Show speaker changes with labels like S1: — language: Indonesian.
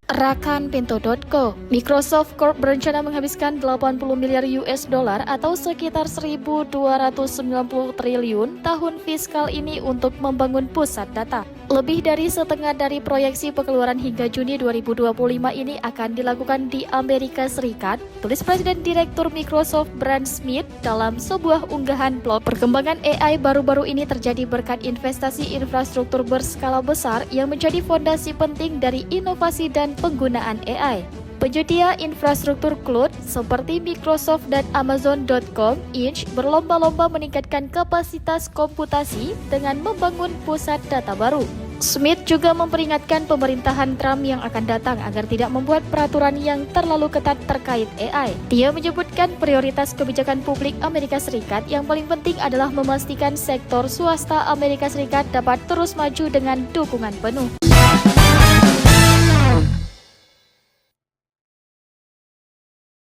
S1: Rakan.co, Microsoft Corp berencana menghabiskan 80 miliar US dollar atau sekitar 1.290 triliun tahun fiskal ini untuk membangun pusat data. Lebih dari setengah dari proyeksi pengeluaran hingga Juni 2025 ini akan dilakukan di Amerika Serikat, tulis Presiden Direktur Microsoft Brad Smith dalam sebuah unggahan blog. Perkembangan AI baru-baru ini terjadi berkat investasi infrastruktur berskala besar yang menjadi fondasi penting dari inovasi dan penggunaan AI. Penyedia infrastruktur cloud seperti Microsoft dan Amazon.com Inc. berlomba-lomba meningkatkan kapasitas komputasi dengan membangun pusat data baru. Smith juga memperingatkan pemerintahan Trump yang akan datang agar tidak membuat peraturan yang terlalu ketat terkait AI. Dia menyebutkan prioritas kebijakan publik Amerika Serikat yang paling penting adalah memastikan sektor swasta Amerika Serikat dapat terus maju dengan dukungan penuh.